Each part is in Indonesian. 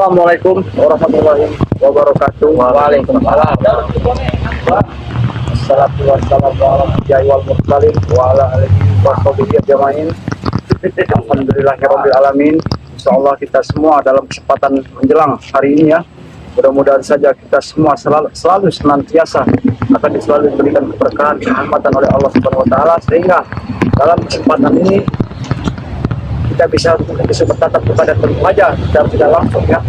Assalamualaikum warahmatullahi wabarakatuh. Waalaikumsalam. Assalatu wassalamu ala nabiyyil wal mursalin wa ala alihi washabihi ajmain. Alhamdulillahirabbil alamin. Insyaallah kita semua dalam kesempatan menjelang hari ini ya. Mudah-mudahan saja kita semua selalu senantiasa akan selalu diberikan keberkahan, rahmatan oleh Allah Subhanahu wa taala, sehingga dalam kesempatan ini kita bisa bertatap kepada Tuhan saja secara tidak langsung ya.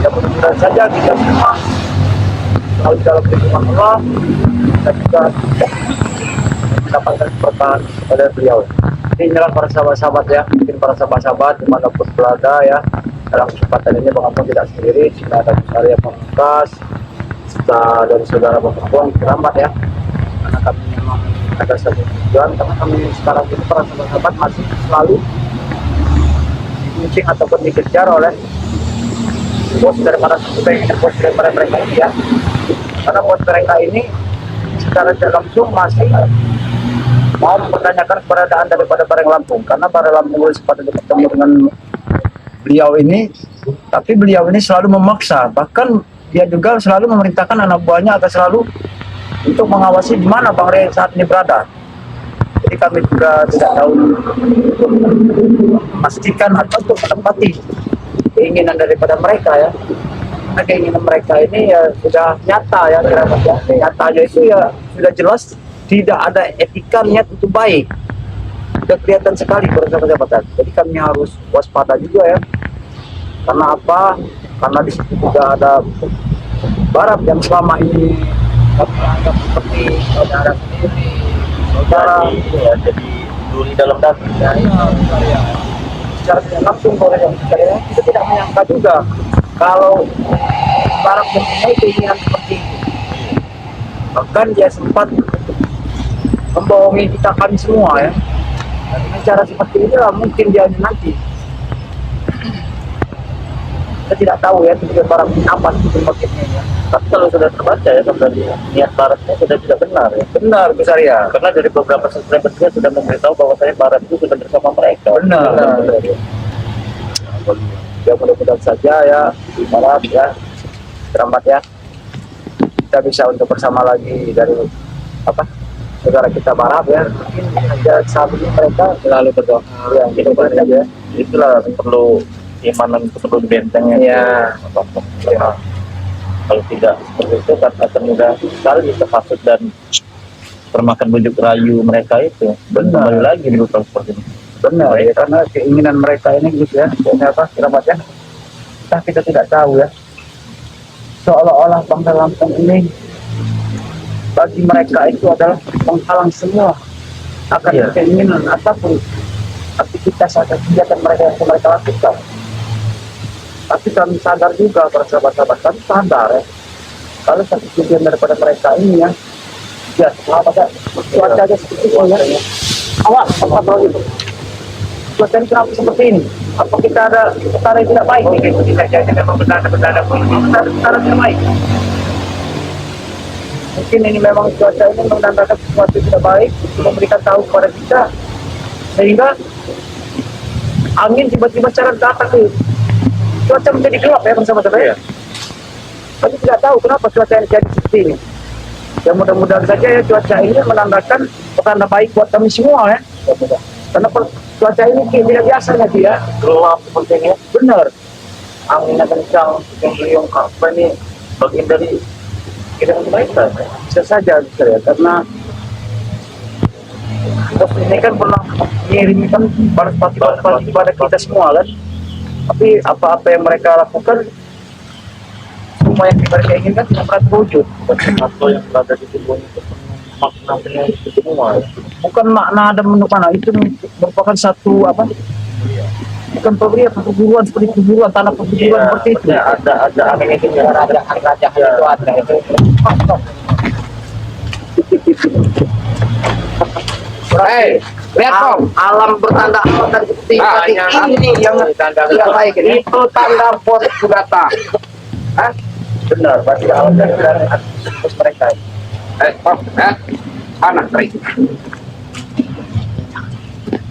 Ya mudah-mudahan saja kita semua selalu dalam lindungan Allah dan juga mendapatkan keberkahan pada beliau. Inilah para sahabat-sahabat ya, mungkin para sahabat-sahabat dimanapun berada ya. Dalam kesempatan ini Bang Apung tidak sendiri, sudah ada Busaria Pamungkas, dari saudara Bang Apung keramat ya. Karena kami memang ada satu tujuan, karena kami sekarang ini para sahabat-sahabat masih selalu diuncing ataupun dikejar oleh bos daripada mereka ini ya. Karena bos mereka ini secara tidak langsung masih mau mempertanyakan keberadaan daripada Bareng Lampung, karena Bareng Lampung sempat bertemu dengan beliau ini, tapi beliau ini selalu memaksa, bahkan dia juga selalu memerintahkan anak buahnya agar selalu untuk mengawasi di mana Bang Rey saat ini berada. Jadi kami juga tidak tahu memastikan atau untuk menepati keinginan daripada mereka ya. Nah, keinginan mereka ini ya sudah nyata ya, nyatanya itu ya sudah jelas tidak ada etika niat untuk baik. Sudah kelihatan sekali sahabat-sahabat. Jadi kami harus waspada juga ya. Karena apa? Karena di situ juga ada Barat yang selama ini kami anggap seperti saudara sendiri, saudara ya, jadi duri dalam daging ya. Secara tidak langsung kita tidak menyangka juga kalau Barat mempunyai keinginan seperti itu. Bahkan dia sempat membohongi kita kami semua ya. Dan dengan cara seperti inilah mungkin dia nanti kita tidak tahu ya tujuan Barat apa tujuan motifnya ya. Tapi kalau sudah terbaca ya berarti niat Baratnya sudah tidak benar ya. Benar Busaria. Karena dari beberapa subscribernya sudah memberitahu bahwa saya Barat itu sudah bersama mereka. Benar. Ya mudah-mudahan saja ya Barat ya selamat ya, kita bisa untuk bersama lagi dari saudara kita Barat ya. Mungkin aja saat ini mereka selalu berdoa ya, kita berdoa ya. Itulah perlu imanan, perlu bentengnya ya. Kalau tidak seperti itu akan mudah sekali terpasut dan termakan bujuk rayu mereka itu. Dan kembali lagi brutal seperti ini. Benar ya, karena keinginan mereka ini gitu ya, ternyata kerabat ya, kita tidak tahu ya, seolah-olah Bangsa Lampung ini bagi mereka itu adalah penghalang semua akan keinginan ataupun aktivitas atau kegiatan mereka yang mereka lakukan. Tapi kami sadar juga para sahabat-sahabat, kami sadar ya, kalau satu tujuan daripada mereka ini ya, cuaca aja seperti itu ya. Awas, apa itu? Cuaca ini kenapa seperti ini? Apa kita ada perkara yang tidak baik? Bisa jadi memang benar-benar tidak baik. Mungkin ini memang cuaca ini menandakan sesuatu tidak baik untuk memberikan tahu kepada kita, sehingga angin tiba-tiba secara datang cuaca menjadi gelap ya bersama-sama ya. Kami tidak tahu kenapa cuaca ini jadi seperti ini. Ya mudah-mudahan saja ya cuaca ini menandakan pertanda baik buat kami semua ya. Karena cuaca ini tidak biasanya dia gelap seperti ini. Benar. Anginnya kencang, yang apa ini bagian dari kita kebaikan. Bisa saja ya, karena bos ini kan pernah mengirimkan balas-balas kepada kita semua kan. Tapi apa-apa yang mereka lakukan, semua yang mereka inginkan tidak pernah terwujud. Atau yang berada di tubuhnya itu maknanya itu semua. Bukan makna ada menu mana, itu merupakan satu bukan perguruan seperti perguruan tanah perguruan seperti itu. Ada aneh itu ya, raja itu ada itu. Lihat Om, alam bertanda dan bukti ini yang tidak baik ini. Itu tanda pos Sugata. Benar, berarti alam dan pos mereka. Anak Rey.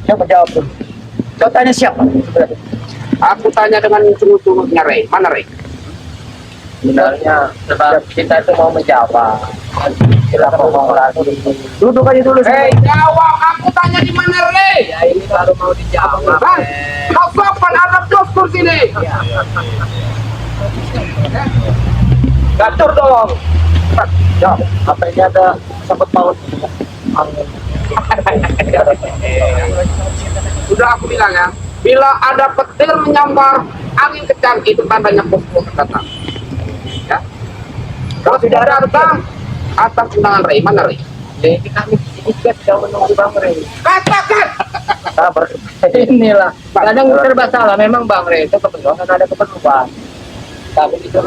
Siapa jawab tuh? Contohnya siapa? Aku tanya dengan sungguh-sungguhnya, Rey. Mana Rey? Sebenarnya sebab kita itu mau menjawab. Kita ngomong lagi. Duduk aja dulu. Rey, jawab. Aku tanya di mana Rey? Ya ini baru mau dijawab. Hah? Kau kapan ada doskur sini? Gatur dong. Ya, apa ini ada sangkut paut? Sudah aku bilang ya, bila ada petir menyambar angin kencang itu tandanya bosku datang. Ya. Kalau tidak datang atas undangan Rey, mana Rey? Jadi kami sedikit jauh menunggu Bang Rey. Katakan. Sabar. Inilah. Kadang serba salah. Memang Bang Rey itu kebetulan kan ada keperluan. Tapi itu.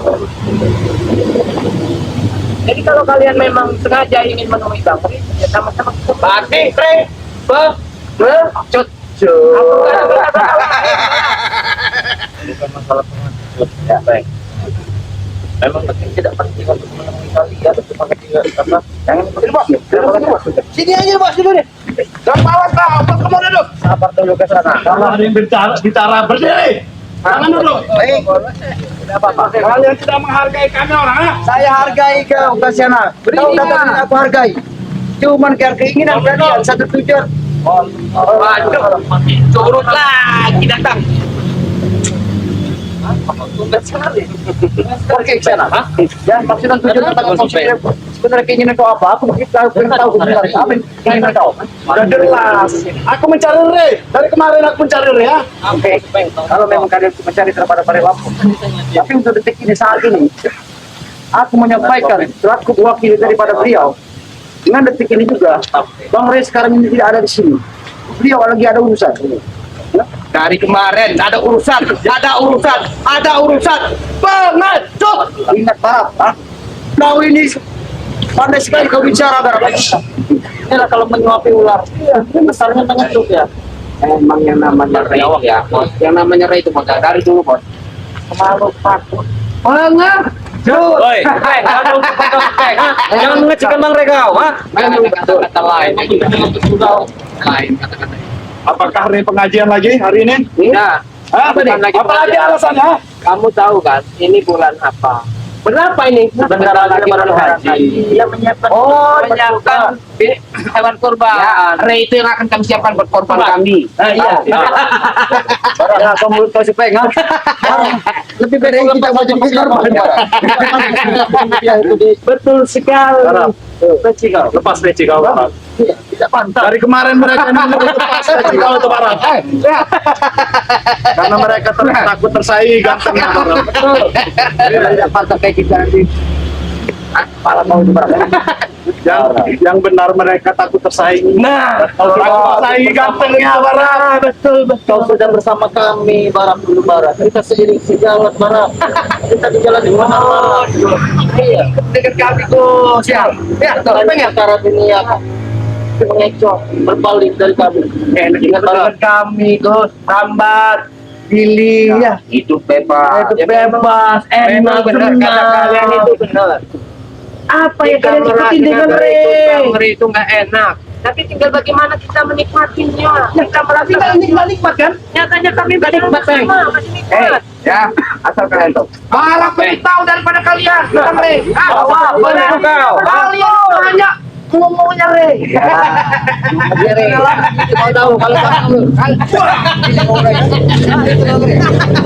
Jadi kalau kalian memang sengaja ingin menemui Bang Rey, ya sama-sama. Pasti Rey. Cut. Bukan masalah pengacut. Ya, baik. Memang penting tidak penting untuk menemui kalian, cuma tidak apa? Jangan Sini aja bos dulu deh. Dan bawa kau, bos kamu duduk. sabar dulu ke sana. Kalau ada yang bicara berdiri. Jangan dulu. Baik. Tidak apa-apa. Kalian tidak menghargai kami orang, ah? Saya hargai kau Kasiana. Kau datang aku hargai. Cuman keinginan kalian satu tujuan. Waduh, curut lagi datang. Oke, sana. Ya maksudnya tujuan datang sebenarnya keinginan kau apa? Aku mungkin tahu sebenarnya apa keinginan kau. Sudah jelas. Aku mencari Rey. Dari kemarin aku mencari Rey, ya. Oke, kalau memang kalian mencari daripada Lampung, tapi untuk detik ini saat ini, aku menyampaikan selaku wakil daripada beliau. Dengan detik ini juga, Bang Rey sekarang ini tidak ada di sini. Beliau lagi ada urusan. Dari kemarin ada urusan pengecut. Ingat Barap, kau ini pandai sekali kau bicara Barap. Inilah kalau menyuapi ular. Besarnya pengecut ya. Emang yang namanya Rey ya, bos. Yang namanya Rey itu bos. Dari dulu bos. Malu takut. Pengecut. Woi, jangan mengecilkan Bang Rey kau, ha? Kata-kata lain. Lain kata-kata. Apakah Rey pengajian lagi hari ini? Tidak. Hah? Bukan lagi Apalagi pengajian. alasannya? Kamu tahu kan, ini bulan apa? Berapa ini? Sebentar lagi lebaran haji. Dia menyiapkan. Oh, menyiapkan hewan kurban. Ya. Rey itu yang akan kami siapkan buat korban kami. Iya. Ya, kau mulut kau supaya nggak? Lebih baik Rey tidak wajib korban. Betul sekali. Peci kau. Lepas peci kau, Barat. Tidak pantas. Dari kemarin mereka lepas peci kau itu, Barat. Karena mereka takut tersaingi gantengnya, Barat. Tidak pantas kayak kita nanti. Malah mau itu Barap. Yang benar mereka takut tersaingi. Nah, Takut tersaingi gantengnya, Barat. betul. Kau sudah bersama kami, Barat dulu Barat. Kita seiring sejalan, Barat. Kita di jalan di mana, Barat? Iya. Dengan kami kok. Siap. Ya, Antara dunia mengecoh berbalik dari kami. Ingat Barap kami, Gus. Hambat. Pilih ya. Itu bebas. Itu bebas, enak, benar kata kalian itu benar. Apa ya kalian ikutin dengan Rey? Rey itu nggak enak. Tapi tinggal bagaimana kita menikmatinya. Kita merasa nikmat kan? nyatanya kami menikmat masih nikmat. Ya, asal kalian tahu. Malah beritahu daripada kalian, bukan Rey. benar kau. Kalian hanya ngomongnya Rey. Mau tahu kalau kamu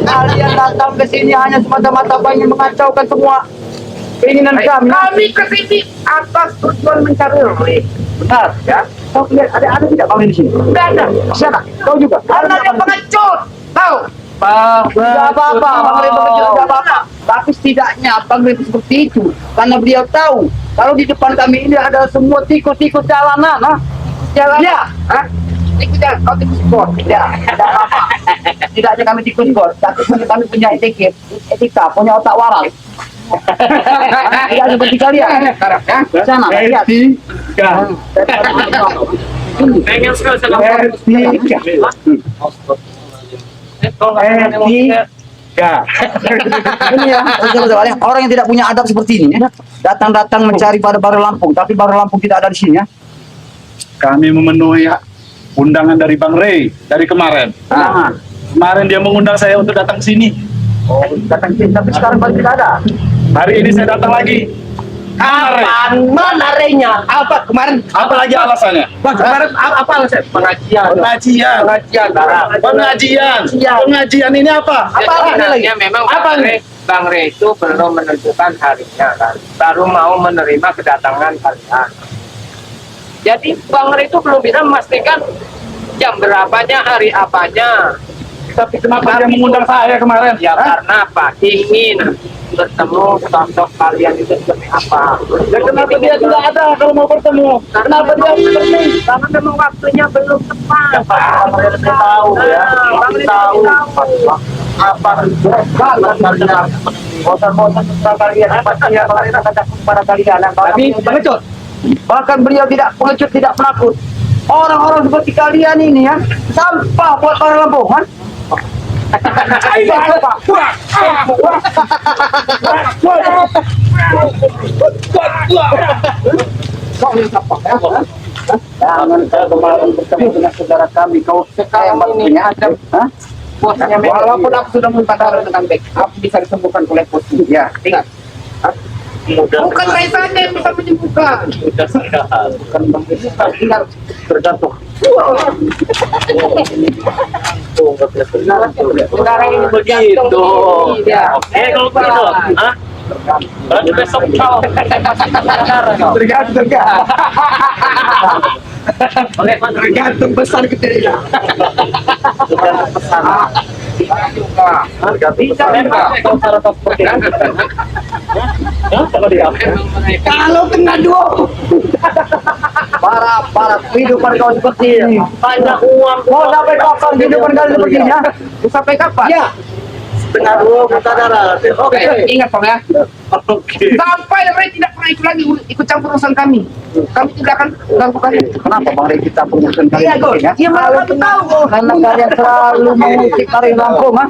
kalian datang ke sini hanya semata-mata ingin mengacaukan semua keinginan kami. Kami kesini atas tujuan mencari Rey. Benar, ya. Kau lihat ada tidak kami di sini? Tidak ada. Siapa? Kau juga. Anda yang pengecut. Tahu? Tidak apa-apa, Bang Rey bekerja tidak apa-apa. Tapi setidaknya Bang Rey seperti itu, karena beliau tahu kalau di depan kami ini ada semua tikus-tikus jalanan, Jalan. Ya, Ikut jalan. Kau tikus bot. ya, tidak apa-apa. Tidaknya kami tikus bot, tapi kami punya etika, punya otak waras. Tidak seperti kalian. Sekarang ya. Sana, lihat. Etika. Pengen sekali Etika. Etika. Ini ya, orang yang tidak punya adab seperti ini, ya. Datang-datang mencari bar Lampung, tapi bar Lampung tidak ada di sini, ya. Kami memenuhi undangan dari Bang Rey dari kemarin. Nah, Kemarin dia mengundang saya untuk datang ke sini. Oh, datang sini, tapi sekarang balik tidak ada. Hari ini saya datang lagi. Kapan? Mana Renya? Apa kemarin? Apa lagi alasannya? Kemarin apa alasan? Pengajian. Pengajian. Pengajian. Pengajian. Pengajian ini apa? Apa alasannya lagi? Memang Apa Bang Rey itu belum menentukan harinya kan, baru mau menerima kedatangan kalian. Jadi Bang Rey itu belum bisa memastikan jam berapanya, hari apanya. Tapi kenapa dia mengundang saya kemarin? Ya Hah? karena apa? Ingin bertemu sosok kalian itu seperti apa. Ya, kenapa dia tidak ada kalau mau bertemu? Kenapa dia seperti? Karena memang waktunya belum tepat. Bang Rey lebih tahu ya. Bang Rey Tahu lebih apa kalian bosan-bosan tentang kalian apa dia kalian kata kepada kalian. Tapi pengecut. Bahkan beliau tidak pengecut, tidak penakut. Orang-orang seperti kalian ini ya, sampah buat orang Lampung, kan? Jangan saya kemarin bertemu dengan saudara kami, kau sekarang punya adab, hah? Bosnya walaupun aku sudah minta darah dengan baik, aku bisa disembuhkan oleh bos. Ya, ingat. Bukan saya saja yang bisa menyembuhkan. Sudah sehat. Bukan Bang Rey, tinggal Tergantung. sekarang ini Begitu. Ya. Oke, kalau begitu. Hah? Berarti besok kau. Tergantung ya. Oke, Pak. Tergantung pesan ketika. Tergantung pesan. Bisa enggak? Kau cara seperti itu. Hah? Kalau dia Kalau kena dua, para kehidupan kau seperti ini. banyak uang. Mau sampai kapan kehidupan kau seperti ini? Ya? Sampai kapan? Ya. Setengah dua buta darah. Oke, ingat Bang ya. Oke. Sampai Rey tidak pernah ikut campur urusan kami. Kami tidak akan ganggu kalian. Kenapa Bang Rey kita pengurusan kalian? Iya, seperti ini, ya? Iya, mana kamu tahu, Bos. Karena kalian selalu mengusik dari Lampung, ha?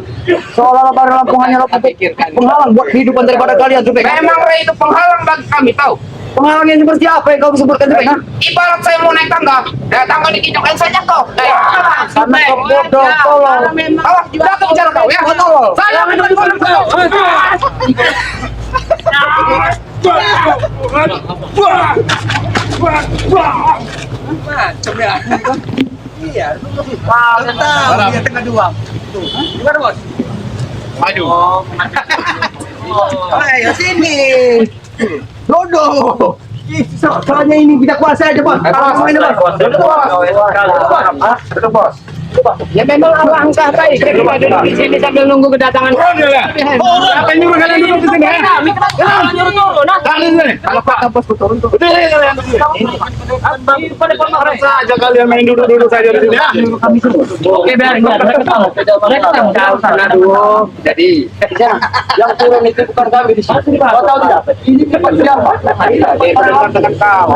Seolah-olah dari Lampung hanyalah penghalang buat kehidupan daripada kalian, Zubek. Memang Rey itu penghalang bagi kami, tahu? Penghalang yang seperti apa yang kau sebutkan, Zubek? ha? Ibarat saya mau naik tangga, tangga dikijaukan saja kau. Karena kau bodoh, tolol. Awas, juga kau bicara kau ya. Tolol. Saya memang bodoh kau. Dia tengah dua. Gimana, Bos? Maju. Ayo sini. Dodo. Soalnya ini kita kuasa aja, Bos. Kalau ini, Bos. Betul, Bos. Ya memang alangkah baik kita duduk di sini sambil nunggu kedatangan. Siapa yang nyuruh kalian duduk di sini? Nyuruh turun. Kalian sini. Kalau Pak Bos turun tuh. Betul ya kalian. Saja kalian main duduk-duduk saja di sini ya. Oke, biar mereka tahu. Aduh, jadi Yang turun itu bukan kami di sini. Kau tahu tidak? Ini tempat siapa? dengan kau.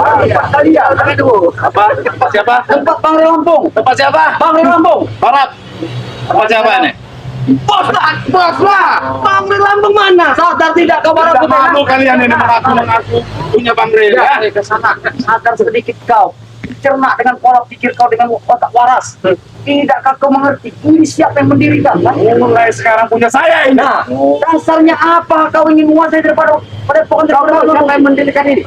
Kalian. Aduh. Apa? Tempat siapa? Tempat Bang Rey Lampung. Tempat siapa? Bang Rey Lampung. Barat. Tempat siapa ini? Bos lah. Bang Rey Lampung mana? Sadar tidak kau Tidak baru malu kalian ini mengaku punya Bang Rey ya. ke sana. Sadar sedikit kau. Cerna dengan pola pikir kau dengan otak waras. Tidakkah kau mengerti? Ini siapa yang mendirikan? Kan? Mulai sekarang punya saya ini. Nah, dasarnya apa kau ingin menguasai daripada padepokan siapa yang mendirikan ini?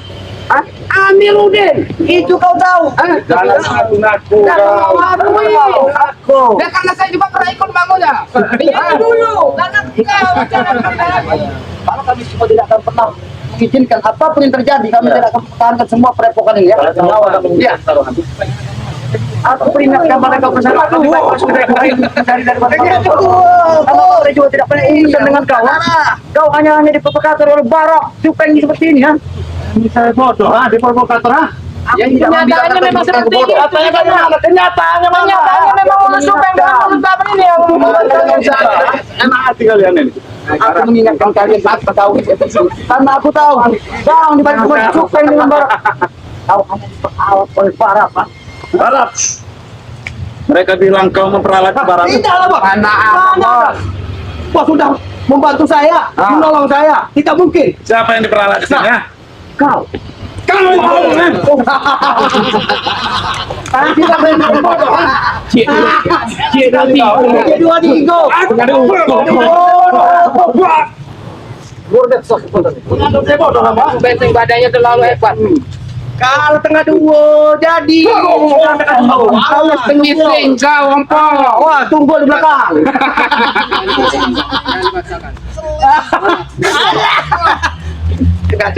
Hah? Amiruddin, itu kau tahu? Jangan ngaku-ngaku kau. Aku. Ya karena saya juga pernah ikut bangunnya. Ini dulu. Karena Karena kami semua tidak akan pernah mengizinkan apapun yang terjadi, kami tidak akan pertahankan semua padepokan ini ya. Iya. Aku peringatkan mereka bersama aku lebih baik kau sudah mencari daripada karena mereka juga tidak pernah ingin dengan kau. Kau hanya diprovokator oleh Barak Supeng seperti ini ya. Ini saya bodoh, di provokator, Ya, kenyataannya memang seperti ini. Katanya bagaimana? Kenyataannya mana? Kenyataannya memang masuk yang dengan mulut bapak ini yang Enak hati kalian ini. Aku mengingatkan kalian saat kau tahu karena aku tahu kau dibalik semua Supeng dengan Barak. Kau hanya diperalat oleh Barak, Pak. Barat. Mereka bilang kau memperalat Barat. Tidaklah, Bos. Mana Bos? Bos sudah membantu saya, menolong saya. Tidak mungkin. Siapa yang diperalat di sini ya? Kau Kita main bodoh. Dua digo. Bodoh apa? Benteng badannya terlalu hebat. Kalau tengah dua jadi. Pengising kau empok. Wah, tunggu di belakang. Tidak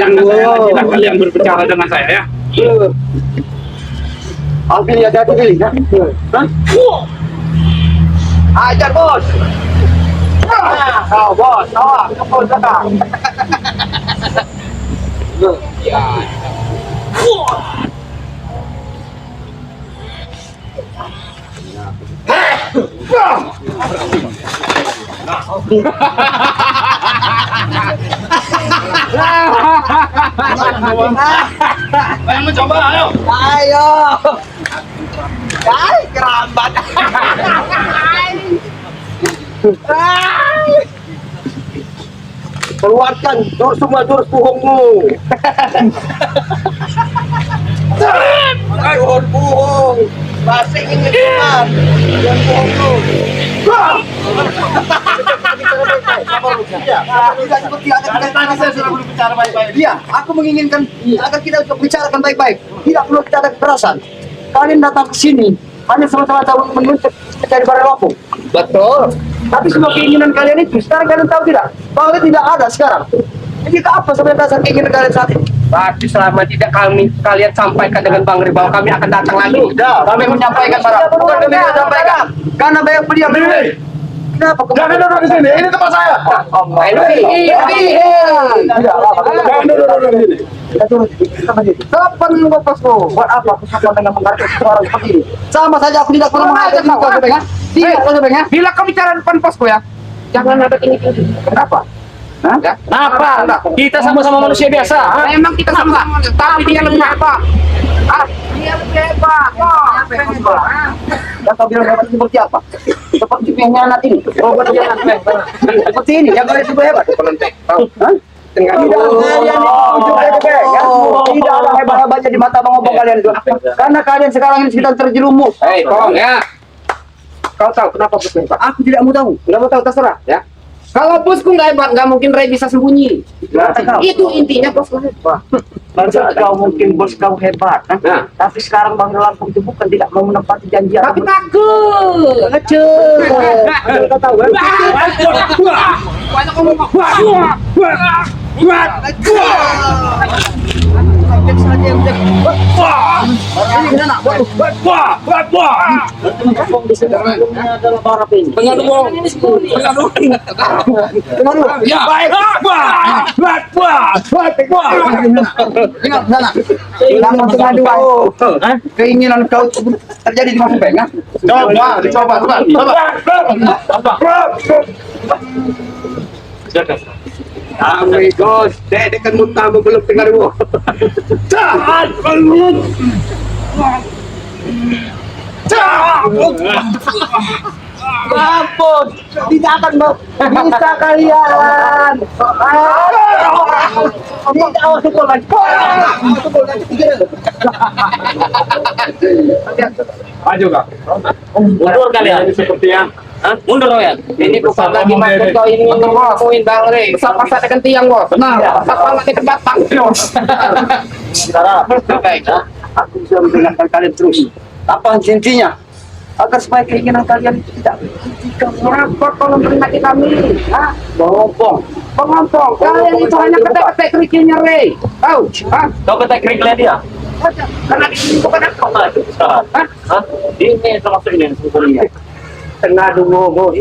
kalian berbicara dengan saya ya. Ambil ya jadi pilih ya. Ajar bos. Kau bos, kau belakang. Yang mencoba, ayo. Ayo. Ay, kerambat. Keluarkan semua jurus bohongmu. Bohong bohong. Masih ingin keluar. Jangan bohong. Tidak seperti tadi saya sudah belum bicara baik-baik. Iya, aku menginginkan agar kita bicarakan baik-baik. Tidak perlu kita ada kekerasan. Kalian datang ke sini hanya semata-mata menuntut mencari barang laku. Betul. Tapi semua keinginan kalian itu sekarang kalian tahu tidak bahwa tidak ada sekarang. Jadi apa sebenarnya dasar keinginan kalian saat ini? Berarti selama tidak kalian sampaikan dengan Bang Ri bahwa kami akan datang lagi. Kami menyampaikan para bukan kami menyampaikan karena banyak beliau. Kenapa? Jangan duduk di sini. Ini tempat saya. Jangan duduk di sini. Kapan bapakku? Buat apa aku sama dengan menghargai seorang seperti ini? Sama saja aku tidak pernah menghargai kau, Bang. Tidak, Bang. Bila kau bicara depan posku ya, jangan ada tinggi-tinggi. Kenapa? Hah? Kenapa? Kita sama-sama manusia biasa. Memang kita sama, tapi dia lebih hebat. Dia lebih hebat. Dan kau bilang hebat seperti apa? Seperti pengkhianat ini. Robot pengkhianat. Seperti ini, yang kalian sebut hebat. Hah? Tidak ada hebat-hebatnya di mata bang obong kalian itu. Karena kalian sekarang ini sedang terjerumus. Hei, tolong ya. Kau tahu kenapa bosku hebat? Aku tidak mau tahu. Nggak mau tahu terserah ya. Kalau bosku nggak hebat, nggak mungkin Ray bisa sembunyi. Itu intinya bosku hebat. Masa kau mungkin bos kau hebat, kan? Nah. Tapi sekarang Bang Lampung itu bukan tidak mau menepati janji. Tapi takut. Kau tahu kan? Banyak ngomong. Keinginan kau terjadi di masa pengen? Amigos, dede kan mutamu belum dengar mo. Mampus, tidak akan bisa kalian. Tidak masuk lagi. Maju kak. Mundur kalian sepertinya. Mundur ya. Ini bukan lagi maksud kau ini untuk ngakuin Bang Ray. Pasal dengan tiang bos. Benar. Pasal nanti kebatang. Baik. Aku bisa mendengarkan kalian terus. Apa intinya? Agar supaya keinginan kalian itu tidak Kenapa kalau memperingati kami? bohong. Pengompong. Kalian itu hanya ketek-ketek kerikilnya Ray. Tahu? Kau kata kerikilnya dia. Karena ini bukan aku. Ini termasuk ini sebetulnya. Tengah dulu.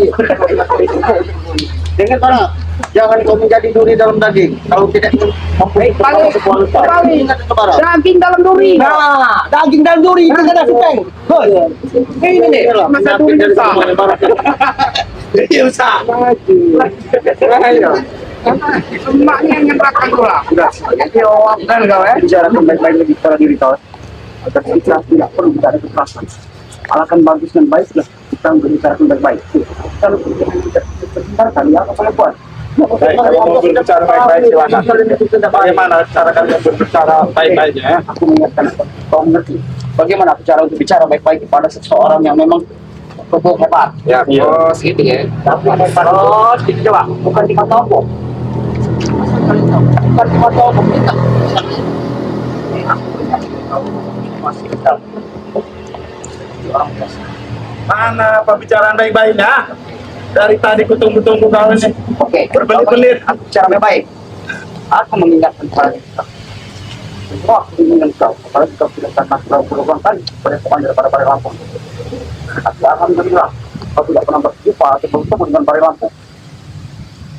Dengan para jangan kau menjadi duri dalam daging. Kalau tidak mempunyai ingat itu para. Daging dalam duri. Nah, daging dan duri itu ada supeng. Ini nih, Masa duri besar. Iya usah. Emaknya yang ngebrakan pula. Jadi orang kan kau ya bicarakan baik-baik lagi pada diri kau. Agar kita tidak perlu kita ada kekerasan. Alahkan bagus dan baiklah kita membicarakan baik-baik. Kalau kita berbicara kali apa boleh buat? Baik, kalau mau berbicara baik-baik silakan. Bagaimana cara kalian berbicara baik-baiknya ya? Aku mengingatkan kau mengerti bagaimana cara untuk bicara baik-baik kepada seseorang yang memang betul hebat. Ya, bos gitu ya. Tapi bos, gitu coba, bukan di mata aku. Bukan di mata aku, kita. Masih kita. Orang biasa. Mana pembicaraan baik-baiknya? Dari tadi kutunggu-tunggu kau ini. Oke, Berbelit-belit. aku bicara baik-baik. Aku mengingatkan kepada kita. Semua aku mengingatkan kau, apalagi kau tidak pernah berulang kali pada teman daripada Pari Lampung. Aku alhamdulillah, kau tidak pernah berjumpa atau bertemu dengan Pari Lampung.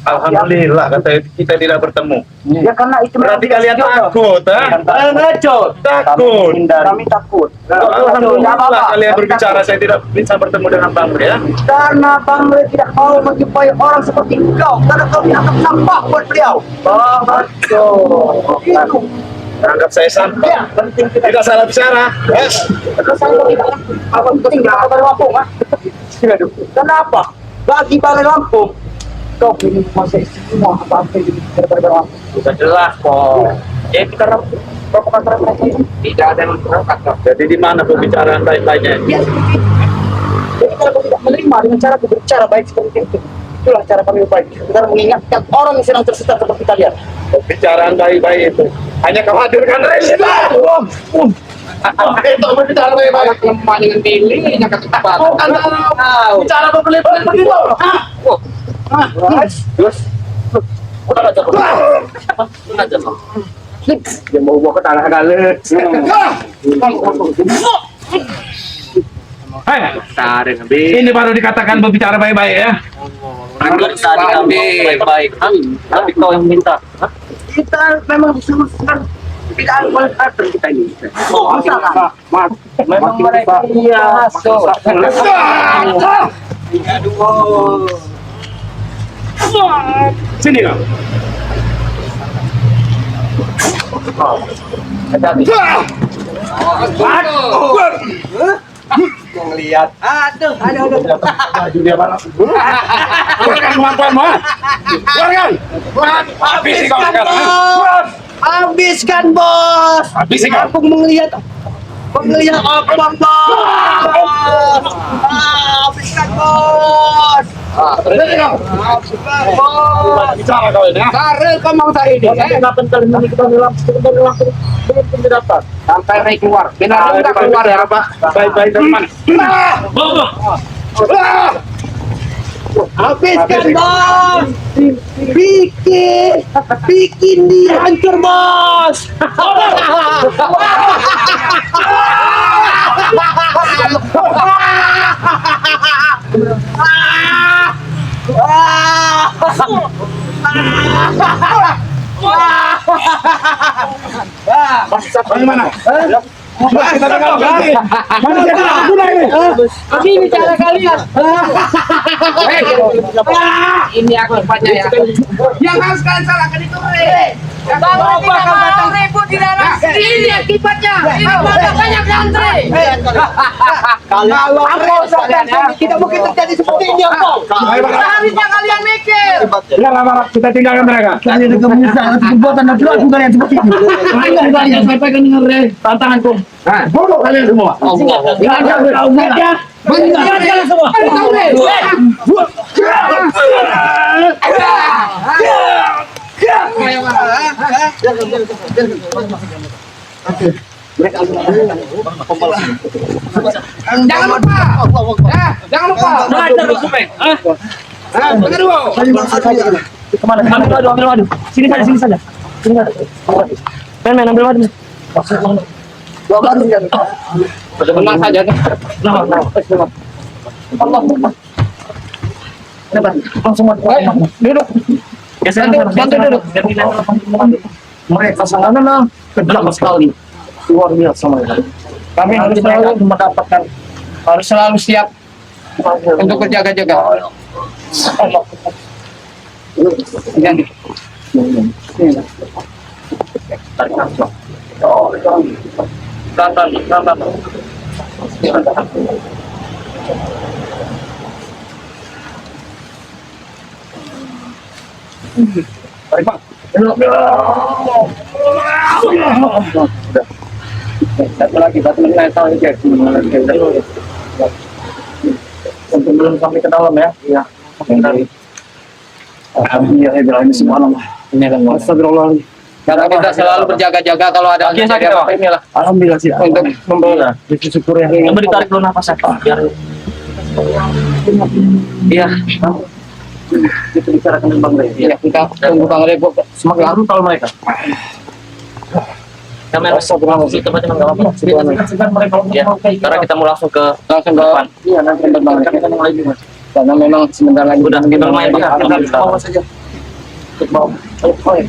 Alhamdulillah kata kita tidak bertemu. Ya karena itu Berarti kalian takut, ha? Takut. Takut. Kami takut. Alhamdulillah kalian berbicara, saya tidak bisa bertemu dengan Bang Re, ya. Karena Bang Re tidak mau menjumpai orang seperti kau, karena kau tidak akan sampah buat beliau. Itu. Anggap saya sampah. Ya, penting kita. Tidak salah bicara. Yes. Terus saya tidak apa penting kita Pari Lampung, ah. Kenapa? Bagi Pari Lampung, kau ingin menguasai semua apa-apa yang daripada Pari Lampung. Sudah jelas kok. Ya kita provokator mereka ini. Tidak ada yang provokator. Jadi di mana pembicaraan baik-baiknya? Ya seperti itu. Jadi kalau kau tidak menerima dengan cara berbicara baik seperti itu, itulah cara kami baik. Kita mengingatkan orang yang sedang tersesat seperti kalian. Pembicaraan baik-baik itu hanya kau hadirkan Resi. Itu berbicara baik-baik. Lemah dengan dirinya ke tempat. Bicara berbelit-belit begitu. Terus, udah aja kok. Dia mau bawa ke tanah kali. Hei, Tarik habis. ini baru dikatakan berbicara baik-baik ya. Tadi kami baik. Tapi kau yang minta. Kita memang sama-sama tidak ada kita ini. Oh, masalah. Memang mereka iya masuk. Sini kau. Melihat. Aduh. Baju dia mana? Keluarkan kemampuanmu, ha? Keluarkan! Habisi kau sekarang, ha? Habiskan bos. Habisi kau! Aku melihat apa bos. Habiskan bos. Sini kau! Bicara kau ini, ha? Karena kau mau saya ini. Kapan kali ini kita langsung belum dapat. Sampai Ray keluar. Benar enggak keluar ya, Pak? Baik-baik dari mana? Habiskan bos. Bikin dia hancur bos. Bagaimana? Kita tinggal lagi. Mana dia guna ini? Ini cara kalian. Ini akibatnya ya. Yang harus kalian salahkan itu Bang Re tidak mau ribut di dalam. Ini akibatnya. Banyak antri. Kalau tidak mungkin terjadi seperti ini apa? Seharusnya kalian mikir. Biar lama kita tinggalkan mereka. Kalian juga menyesal atas perbuatan dan perilaku kalian seperti ini. Kalian kalian sampaikan dengan tantanganku. Bodoh kalian semua. Benar kalian semua. Jangan lupa. Jangan lupa. Kemana? Ambil madu. Sini saja. Main ambil madu. Dua madu ya. Tenang saja. Langsung duduk. Bantu duduk. Mereka sangat kejam sekali. Luar biasa mereka. Kami harus selalu siap untuk berjaga-jaga. Jangan. Mari Pak. Satu lagi, satu lagi tahu aja. Untuk belum sampai ke dalam ya. Iya. Alhamdulillah ini semua Allah. Ini kan Astagfirullah. karena kita selalu berjaga-jaga kalau ada Kaki sakit, apa Pak? inilah Alhamdulillah sih. untuk membawa. Bersyukur ya. Coba ditarik dulu nafasnya Pak, biar Iya, Kita bicarakan dengan Bang Rey. iya kita tunggu Bang Rebo. semakin harum kalau mereka. Kami harus langsung itu aja nggak apa-apa. Ya, karena kita mau langsung ke Langsung ke depan. iya nanti ke Bang Rebo. Kita mulai dulu. Karena memang sebentar lagi Udah kita lumayan Iya, Pak. kita bawa saja. Kita bawa. Oh, iya.